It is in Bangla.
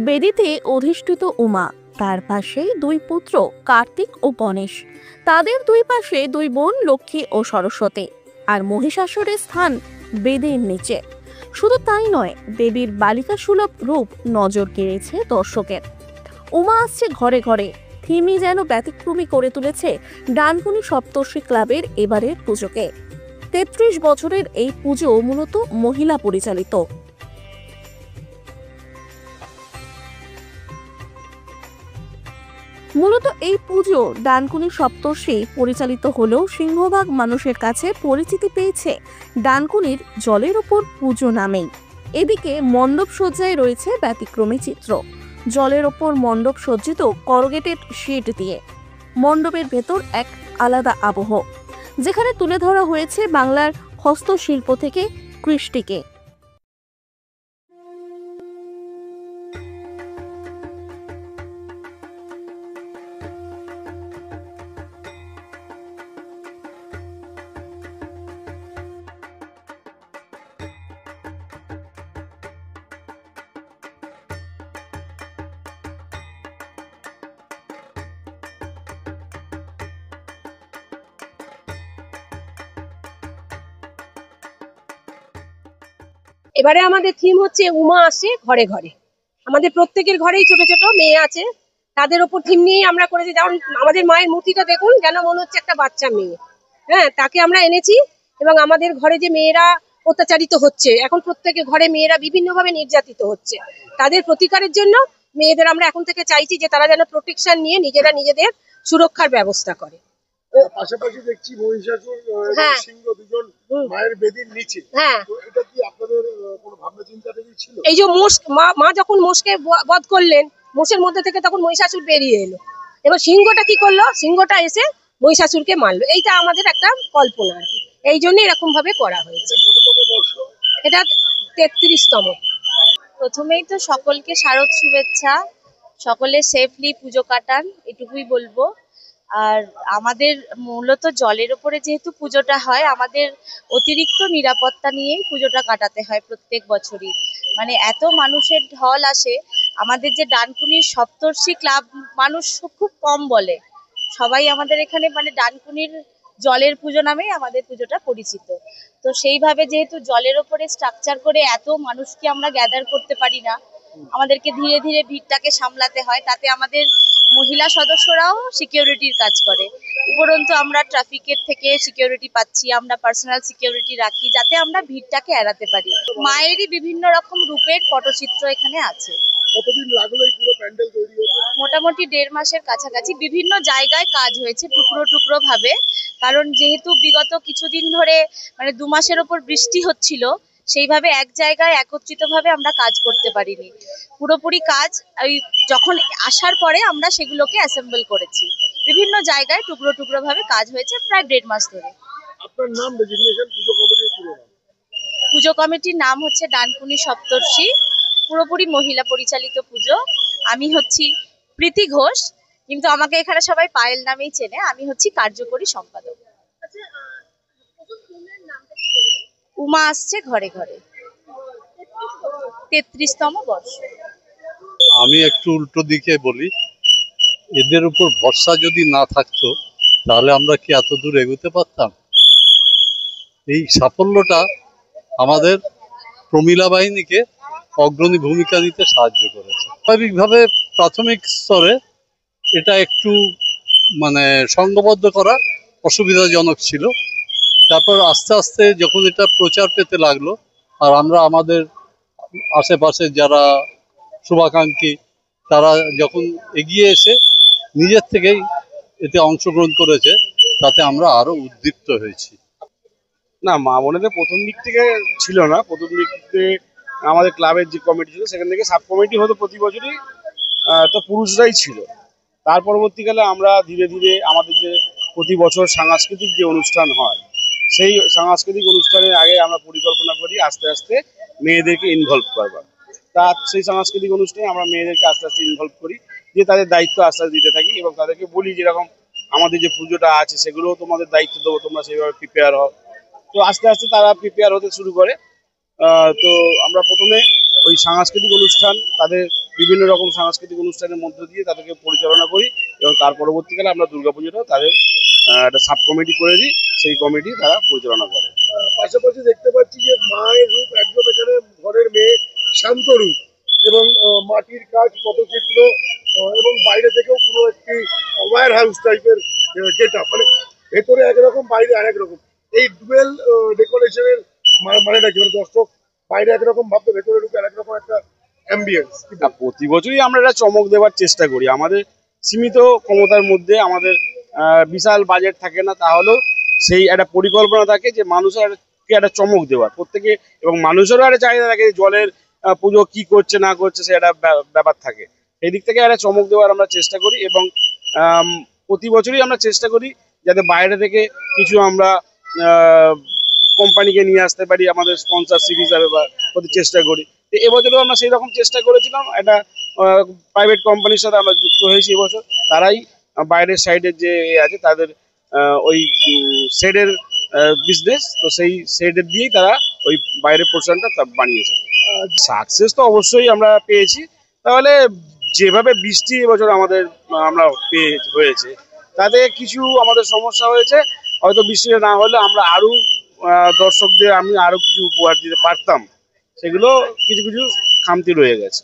বেদিতে অধিষ্ঠিত উমা, তার পাশে দুই পুত্র কার্তিক ও গণেশ, তাদের দুই পাশে দুই বোন লক্ষ্মী ও সরস্বতী, আর মহিষাসুরের স্থান বেদির নিচে। শুধু তাই নয়, দেবীর বালিকা সুলভ রূপ নজর কেড়েছে দর্শকের। উমা আসছে ঘরে ঘরে, থিমই যেন ব্যতিক্রমী করে তুলেছে ডানকুনি সপ্তর্ষি ক্লাবের এবারের পুজোকে। ৩৩ বছরের এই পুজো মূলত মহিলা পরিচালিত। এই পুজো ডানকুনি সপ্তর্ষি পরিচালিত হলেও সিংহভাগ মানুষের কাছে পরিচিতি পেয়েছে ডানকুনির জলের ওপর পুজো নামেই। এদিকে মণ্ডপ সজ্জায় রয়েছে ব্যতিক্রমী চিত্র। জলের ওপর মণ্ডপ সজ্জিত করগেটেড শিট দিয়ে। মণ্ডপের ভেতর এক আলাদা আবহ, যেখানে তুলে ধরা হয়েছে বাংলার হস্তশিল্প থেকে কৃষ্টিকে। এবারে আমাদের থিম হচ্ছে উমা আসে ঘরে ঘরে। আমাদের প্রত্যেকের ঘরেই ছোট ছোট মেয়ে আছে, তাদের উপর থিম নিয়েই আমরা করেছি। যেমন আমাদের মায়ের মূর্তিটা দেখুন, যেন মনে হচ্ছে একটা বাচ্চা মেয়ে। হ্যাঁ, তাকে আমরা এনেছি। এবং আমাদের ঘরে যে মেয়েরা অত্যাচারিত হচ্ছে, এখন প্রত্যেকের ঘরে মেয়েরা বিভিন্নভাবে নির্যাতিত হচ্ছে, তাদের প্রতিকারের জন্য মেয়েদের আমরা এখন থেকে চাইছি যে তারা যেন প্রোটেকশন নিয়ে নিজেরা নিজেদের সুরক্ষার ব্যবস্থা করে। পাশাপাশি দেখছি মহিষাসুর সিংহ দুজন মায়ের বেদির নিচে। হ্যাঁ, এটা কি আপনাদের কোনো ভাবনা চিন্তা থেকে ছিল? এই যে মা যখন মোষকে বধ করলেন, মোষের মধ্যে থেকে তখন মহিষাসুর বেরিয়ে এলো। এবার সিংহটা কি করলো, সিংহটা এসে মহিষাসুরকে মারলো। এইটা আমাদের একটা কল্পনা আর কি, এই জন্য এরকম ভাবে করা হয়েছে। এটা ৩৩তম। প্রথমেই তো সকলকে শারদ শুভেচ্ছা, সকলে সেফলি পুজো কাটান এটুকুই বলবো। আর আমাদের মূলত জলের ওপরে যেহেতু পুজোটা হয়, আমাদের অতিরিক্ত নিরাপত্তা নিয়েই পুজোটা কাটাতে হয় প্রত্যেক বছরই। মানে এত মানুষের ঢল আসে, আমাদের যে ডানকুনির সপ্তর্ষি ক্লাব মানুষ খুব কম বলে, সবাই আমাদের এখানে মানে ডানকুনির জলের পুজো নামেই আমাদের পুজোটা পরিচিত। তো সেইভাবে যেহেতু জলের ওপরে স্ট্রাকচার করে এত মানুষকে আমরা গ্যাদার করতে পারি না, আমাদেরকে ধীরে ধীরে ভিড়টাকে সামলাতে হয়। তাতে আমাদের মহিলা সদস্যরাও সিকিউরিটির কাজ করে। উপরন্তু আমরা ট্রাফিকের থেকে সিকিউরিটি পাচ্ছি, আমরা পার্সোনাল সিকিউরিটি রাখি যাতে আমরা ভিড়টাকে এড়াতে পারি। মায়েরই বিভিন্ন রকম রূপের পটচিত্র এখানে আছে। কতদিন লাগলো এই পুরো প্যান্ডেল তৈরি হতে? মোটামুটি ১.৫ মাসের কাছাকাছি। বিভিন্ন জায়গায় কাজ হয়েছে টুকরো টুকরো ভাবে, কারণ যেহেতু বিগত কিছুদিন ধরে মানে ২ মাসের ওপর বৃষ্টি হচ্ছিল, সেইভাবে এক জায়গায় একত্রিত ভাবে আমরা কাজ করতে পারিনি। পুরোপুরি কাজ ওই যখন আসার পরে আমরা সেগুলোকে অ্যাসেম্বল করেছি। বিভিন্ন জায়গায় টুকরো টুকরো ভাবে কাজ হয়েছে প্রায় ১.৫ মাস ধরে। আপনার নাম, ডেজিগনেশন, পুজো কমিটির পুরো নাম? পুজো কমিটির নাম হচ্ছে ডানকুনি সপ্তর্ষি, পুরোপুরি মহিলা পরিচালিত পুজো। আমি হচ্ছি প্রীতি ঘোষ, কিন্তু আমাকে এখানে সবাই পায়েল নামেই চেনে। আমি হচ্ছি কার্যকরী সম্পাদক। উমা আসছে ঘরে ঘরে, ৩৩তম বর্ষ। আমি একটু উল্টো দিকে বলি, এদের উপর ভরসা যদি না থাকতো তাহলে আমরা কি এত দূর এগোতে পারতাম? এই সাফল্যটা আমাদের প্রমিলা বাহিনীকে অগ্রণী ভূমিকা নিতে সাহায্য করেছে। স্বাভাবিকভাবে প্রাথমিক স্তরে এটা একটু মানে সংঘবদ্ধ করা অসুবিধাজনক ছিল। তারপর আস্তে আস্তে যখন এটা প্রচার পেতে লাগলো, আর আমরা আমাদের আশেপাশে যারা শুভাকাঙ্ক্ষী তারা যখন এগিয়ে এসে নিজের থেকেই এতে অংশগ্রহণ করেছে, তাতে আমরা আরো উদ্দীপ্ত হয়েছি। না, মা বোনেদের প্রথম দিক থেকে ছিল না। প্রথম দিক থেকে আমাদের ক্লাবের যে কমিটি ছিল সেখান থেকে সাব কমিটি হতো প্রতি বছরই, তো পুরুষরাই ছিল। তার পরবর্তীকালে আমরা ধীরে ধীরে আমাদের যে প্রতি বছর সাংস্কৃতিক যে অনুষ্ঠান হয়, সেই সাংস্কৃতিক অনুষ্ঠানের আগে আমরা পরিকল্পনা করি আস্তে আস্তে মেয়েদেরকে ইনভলভ করবার। তা সেই সাংস্কৃতিক অনুষ্ঠানে আমরা মেয়েদেরকে আস্তে আস্তে ইনভলভ করি, যে তাদের দায়িত্ব আস্তে আস্তে দিতে থাকি এবং তাদেরকে বলি যেরকম আমাদের যে পুজোটা আছে সেগুলোও তোমাদের দায়িত্ব দেবো, তোমরা সেইভাবে প্রিপেয়ার হও। তো আস্তে আস্তে তারা প্রিপেয়ার হতে শুরু করে। তো আমরা প্রথমে ওই সাংস্কৃতিক অনুষ্ঠান, তাদের বিভিন্ন রকম সাংস্কৃতিক অনুষ্ঠানের মধ্য দিয়ে তাদেরকে পরিচালনা করি এবং তার পরবর্তীকালে আমরা দুর্গাপুজোটাও তাদের একটা সাব কমিটি করে দিই, সেই কমিটি তারা পরিচালনা করে। পাশাপাশি দেখতে পাচ্ছি যে মায়ের রূপ একদম এখানে ঘরের মেয়ে শান্ত রূপ এবং মাটির কাজ, পটচিত্র এবং বাইরে থেকেও পুরো একটি ওয়্যার হাউস টাইপের গেট আপ, মানে ভেতরে একরকম বাইরে আরেক রকম। এই ডুয়েল ডেকোরেশনের মানেটা কি? মানে দর্শক বাইরে একরকম ভাবতে ভেতরে ঢুকে আরেক রকম একটা অ্যাম্বিয়েন্স। প্রতি বছরই আমরা একটা চমক দেওয়ার চেষ্টা করি। আমাদের সীমিত ক্ষমতার মধ্যে, আমাদের বিশাল বাজেট থাকে না, তাহলেও সেই একটা পরিকল্পনা থাকে যে মানুষের একটা চমক দেওয়ার প্রত্যেকে, এবং মানুষেরও একটা চাহিদা থাকে জলের পুজো কি করছে না করছে সে একটা ব্যাপার থাকে। সেই দিক থেকে একটা চমক দেওয়ার আমরা চেষ্টা করি এবং প্রতি বছরই আমরা চেষ্টা করি যাতে বাইরে থেকে কিছু আমরা কোম্পানিকে নিয়ে আসতে পারি আমাদের স্পন্সরশিপ হিসাবে, বা প্রতি চেষ্টা করি। তো এবছরও আমরা সেই রকম চেষ্টা করেছিলাম, একটা প্রাইভেট কোম্পানির সাথে আমরা যুক্ত হয়েছি এবছর। তারাই বাইরের সাইডের যে আছে তাদের ওই শেডের বিজনেস, তো সেই শেডের দিয়েই তারা ওই বাইরের পোর্শনটা বানিয়েছে। সাকসেস তো অবশ্যই আমরা পেয়েছি। তাহলে যেভাবে বৃষ্টি এবছর আমরা হয়েছে, তাতে কিছু আমাদের সমস্যা হয়েছে। হয়তো বৃষ্টিটা না হলে আমরা আরো দর্শকদের আমি আরো কিছু উপহার দিতে পারতাম, সেগুলো কিছু কিছু খামতি রয়ে গেছে।